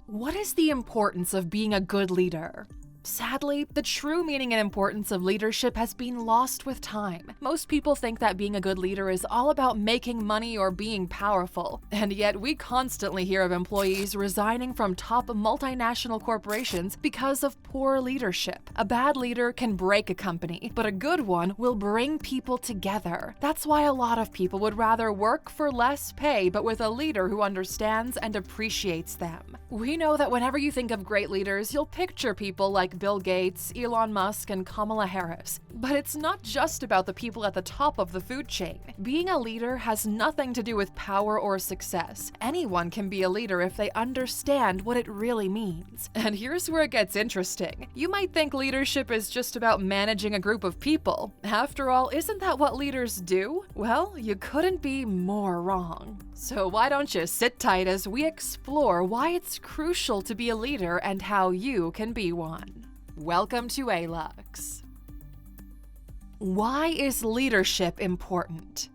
What is the importance of being a good leader? Sadly, the true meaning and importance of leadership has been lost with time. Most people think that being a good leader is all about making money or being powerful, and yet we constantly hear of employees resigning from top multinational corporations because of poor leadership. A bad leader can break a company, but a good one will bring people together. That's why a lot of people would rather work for less pay but with a leader who understands and appreciates them. We know that whenever you think of great leaders, you'll picture people like Bill Gates, Elon Musk, and Kamala Harris. But it's not just about the people at the top of the food chain. Being a leader has nothing to do with power or success. Anyone can be a leader if they understand what it really means. And here's where it gets interesting. You might think leadership is just about managing a group of people. After all, isn't that what leaders do? Well, you couldn't be more wrong. So why don't you sit tight as we explore why it's crucial to be a leader and how you can be one. Welcome to Alux. Why is leadership important?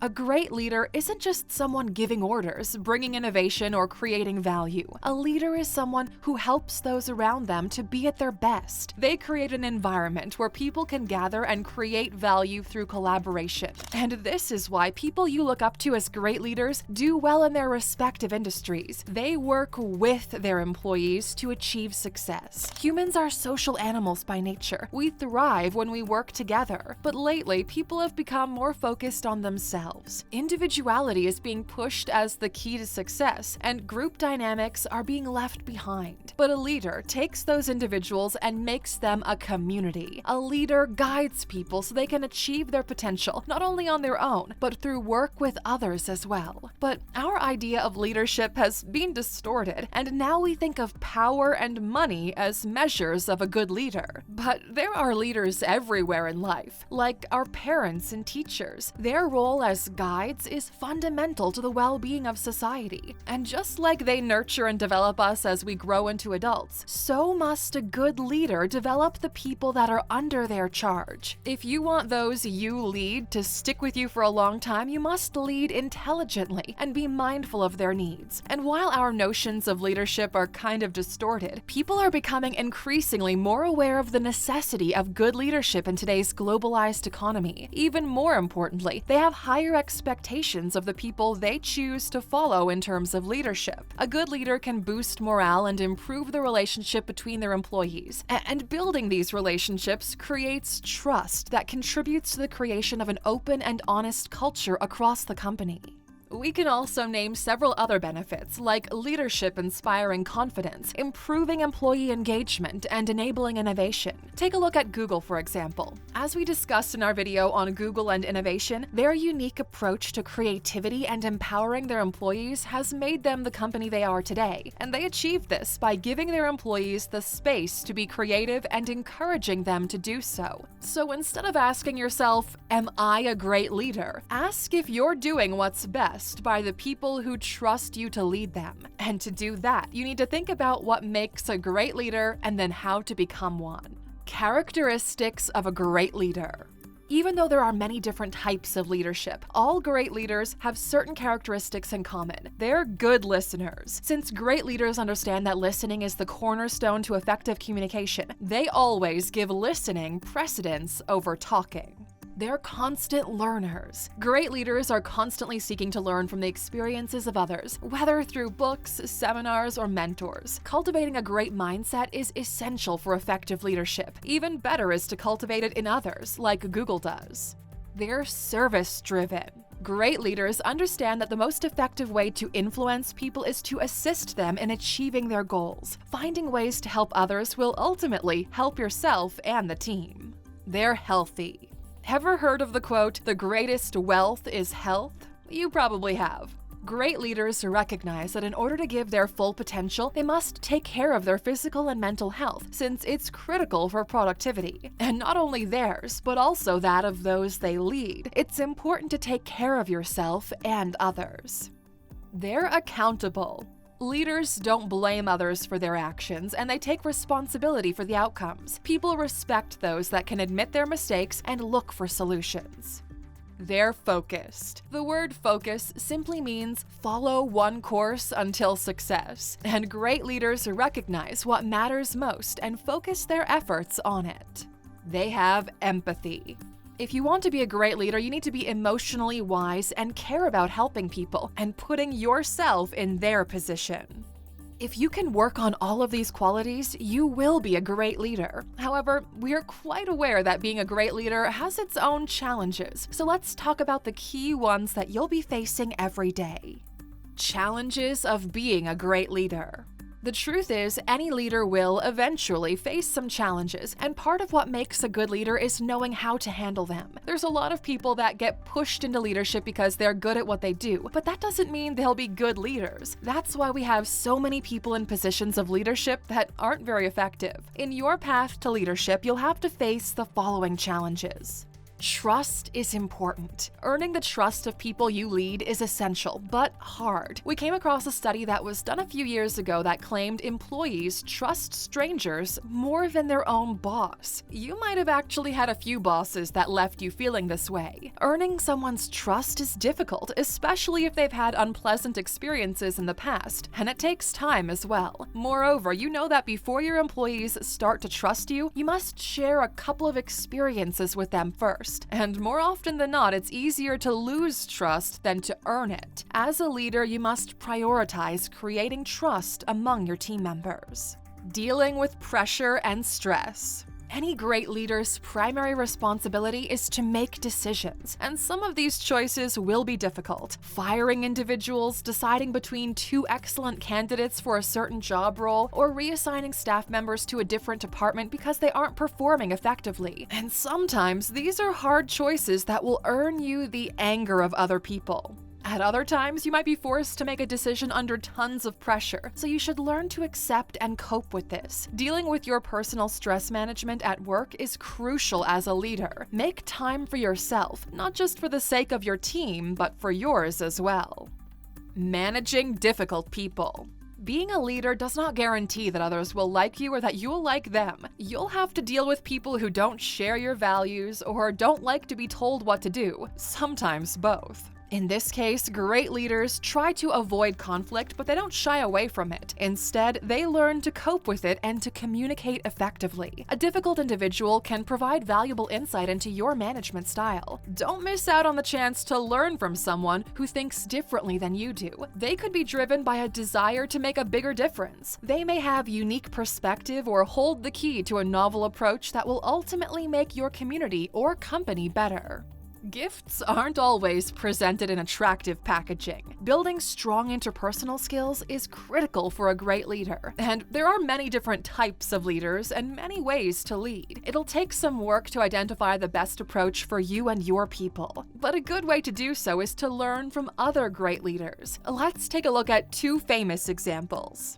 A great leader isn't just someone giving orders, bringing innovation, or creating value. A leader is someone who helps those around them to be at their best. They create an environment where people can gather and create value through collaboration. And this is why people you look up to as great leaders do well in their respective industries. They work with their employees to achieve success. Humans are social animals by nature. We thrive when we work together. But lately, people have become more focused on themselves. Individuality is being pushed as the key to success, and group dynamics are being left behind. But a leader takes those individuals and makes them a community. A leader guides people so they can achieve their potential, not only on their own, but through work with others as well. But our idea of leadership has been distorted, and now we think of power and money as measures of a good leader. But there are leaders everywhere in life, like our parents and teachers. Their role as guides is fundamental to the well-being of society. And just like they nurture and develop us as we grow into adults, so must a good leader develop the people that are under their charge. If you want those you lead to stick with you for a long time, you must lead intelligently and be mindful of their needs. And while our notions of leadership are kind of distorted, people are becoming increasingly more aware of the necessity of good leadership in today's globalized economy. Even more importantly, they have higher expectations of the people they choose to follow in terms of leadership. A good leader can boost morale and improve the relationship between their employees. And building these relationships creates trust that contributes to the creation of an open and honest culture across the company. We can also name several other benefits, like leadership inspiring confidence, improving employee engagement, and enabling innovation. Take a look at Google, for example. As we discussed in our video on Google and innovation, their unique approach to creativity and empowering their employees has made them the company they are today. And they achieved this by giving their employees the space to be creative and encouraging them to do so. So instead of asking yourself, "Am I a great leader?" ask if you're doing what's best by the people who trust you to lead them. And to do that, you need to think about what makes a great leader and then how to become one. Characteristics of a great leader. Even though there are many different types of leadership, all great leaders have certain characteristics in common. They're good listeners. Since great leaders understand that listening is the cornerstone to effective communication, they always give listening precedence over talking. They're constant learners. Great leaders are constantly seeking to learn from the experiences of others, whether through books, seminars, or mentors. Cultivating a great mindset is essential for effective leadership. Even better is to cultivate it in others, like Google does. They're service-driven. Great leaders understand that the most effective way to influence people is to assist them in achieving their goals. Finding ways to help others will ultimately help yourself and the team. They're healthy. Ever heard of the quote, "The greatest wealth is health"? You probably have. Great leaders recognize that in order to give their full potential, they must take care of their physical and mental health, since it's critical for productivity. And not only theirs, but also that of those they lead. It's important to take care of yourself and others. They're accountable. Leaders don't blame others for their actions, and they take responsibility for the outcomes. People respect those that can admit their mistakes and look for solutions. They're focused. The word focus simply means follow one course until success, and great leaders recognize what matters most and focus their efforts on it. They have empathy. If you want to be a great leader, you need to be emotionally wise and care about helping people and putting yourself in their position. If you can work on all of these qualities, you will be a great leader. However, we are quite aware that being a great leader has its own challenges, so let's talk about the key ones that you'll be facing every day. Challenges of being a great leader. The truth is, any leader will eventually face some challenges, and part of what makes a good leader is knowing how to handle them. There's a lot of people that get pushed into leadership because they're good at what they do, but that doesn't mean they'll be good leaders. That's why we have so many people in positions of leadership that aren't very effective. In your path to leadership, you'll have to face the following challenges. Trust is important. Earning the trust of people you lead is essential, but hard. We came across a study that was done a few years ago that claimed employees trust strangers more than their own boss. You might have actually had a few bosses that left you feeling this way. Earning someone's trust is difficult, especially if they've had unpleasant experiences in the past, and it takes time as well. Moreover, you know that before your employees start to trust you, you must share a couple of experiences with them first. And more often than not, it's easier to lose trust than to earn it. As a leader, you must prioritize creating trust among your team members. Dealing with pressure and stress. Any great leader's primary responsibility is to make decisions, and some of these choices will be difficult. Firing individuals, deciding between two excellent candidates for a certain job role, or reassigning staff members to a different department because they aren't performing effectively. And sometimes these are hard choices that will earn you the anger of other people. At other times, you might be forced to make a decision under tons of pressure, so you should learn to accept and cope with this. Dealing with your personal stress management at work is crucial as a leader. Make time for yourself, not just for the sake of your team, but for yours as well. Managing difficult people. Being a leader does not guarantee that others will like you or that you'll like them. You'll have to deal with people who don't share your values or don't like to be told what to do, sometimes both. In this case, great leaders try to avoid conflict, but they don't shy away from it. Instead, they learn to cope with it and to communicate effectively. A difficult individual can provide valuable insight into your management style. Don't miss out on the chance to learn from someone who thinks differently than you do. They could be driven by a desire to make a bigger difference. They may have unique perspective or hold the key to a novel approach that will ultimately make your community or company better. Gifts aren't always presented in attractive packaging. Building strong interpersonal skills is critical for a great leader, and there are many different types of leaders and many ways to lead. It'll take some work to identify the best approach for you and your people, but a good way to do so is to learn from other great leaders. Let's take a look at two famous examples.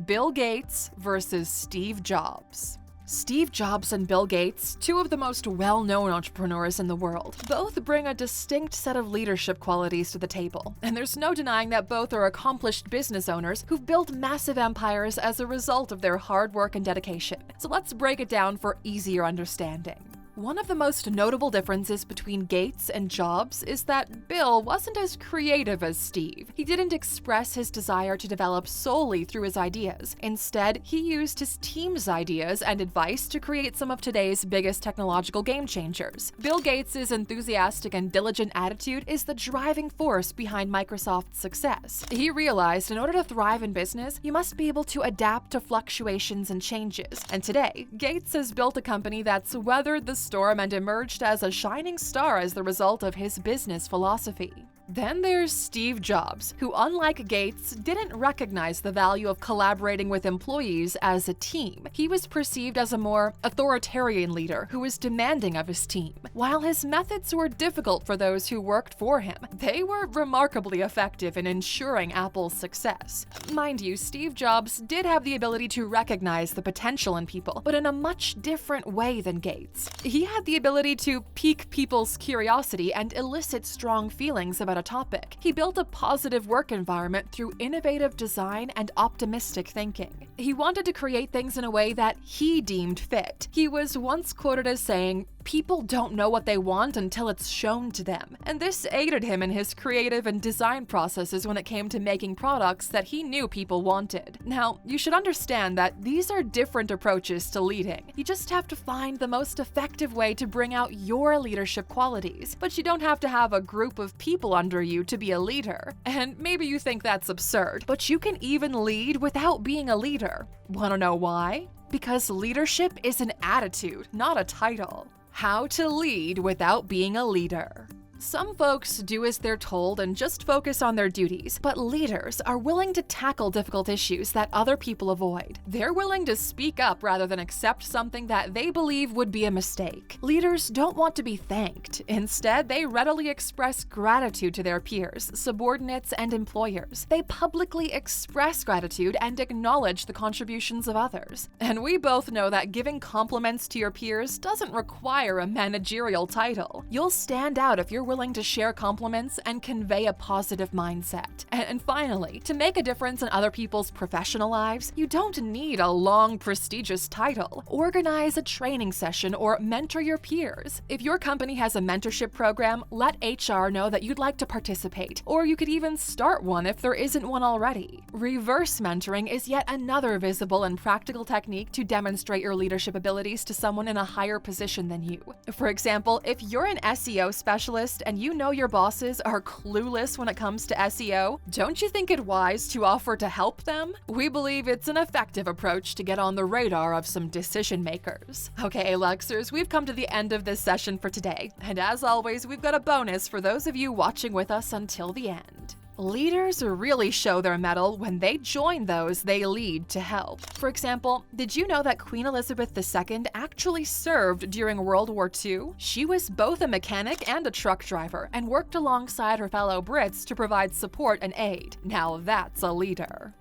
Bill Gates versus Steve Jobs. Steve Jobs and Bill Gates, two of the most well-known entrepreneurs in the world, both bring a distinct set of leadership qualities to the table. And there's no denying that both are accomplished business owners who've built massive empires as a result of their hard work and dedication. So let's break it down for easier understanding. One of the most notable differences between Gates and Jobs is that Bill wasn't as creative as Steve. He didn't express his desire to develop solely through his ideas. Instead, he used his team's ideas and advice to create some of today's biggest technological game changers. Bill Gates' enthusiastic and diligent attitude is the driving force behind Microsoft's success. He realized in order to thrive in business, you must be able to adapt to fluctuations and changes. And today, Gates has built a company that's weathered the storm and emerged as a shining star as the result of his business philosophy. Then there's Steve Jobs, who, unlike Gates, didn't recognize the value of collaborating with employees as a team. He was perceived as a more authoritarian leader who was demanding of his team. While his methods were difficult for those who worked for him, they were remarkably effective in ensuring Apple's success. Mind you, Steve Jobs did have the ability to recognize the potential in people, but in a much different way than Gates. He had the ability to pique people's curiosity and elicit strong feelings about a topic. He built a positive work environment through innovative design and optimistic thinking. He wanted to create things in a way that he deemed fit. He was once quoted as saying, People don't know what they want until it's shown to them, and this aided him in his creative and design processes when it came to making products that he knew people wanted. Now, you should understand that these are different approaches to leading. You just have to find the most effective way to bring out your leadership qualities, but you don't have to have a group of people under you to be a leader. And maybe you think that's absurd, but you can even lead without being a leader. Want to know why? Because leadership is an attitude, not a title. How to lead without being a leader. Some folks do as they're told and just focus on their duties, but leaders are willing to tackle difficult issues that other people avoid. They're willing to speak up rather than accept something that they believe would be a mistake. Leaders don't want to be thanked. Instead, they readily express gratitude to their peers, subordinates, and employers. They publicly express gratitude and acknowledge the contributions of others. And we both know that giving compliments to your peers doesn't require a managerial title. You'll stand out if you're willing to share compliments and convey a positive mindset. And finally, to make a difference in other people's professional lives, you don't need a long, prestigious title. Organize a training session or mentor your peers. If your company has a mentorship program, let HR know that you'd like to participate, or you could even start one if there isn't one already. Reverse mentoring is yet another visible and practical technique to demonstrate your leadership abilities to someone in a higher position than you. For example, if you're an SEO specialist and you know your bosses are clueless when it comes to SEO, don't you think it wise to offer to help them? We believe it's an effective approach to get on the radar of some decision makers. Okay, Luxers, we've come to the end of this session for today, and as always, we've got a bonus for those of you watching with us until the end. Leaders really show their mettle when they join those they lead to help. For example, did you know that Queen Elizabeth II actually served during World War II? She was both a mechanic and a truck driver and worked alongside her fellow Brits to provide support and aid. Now that's a leader.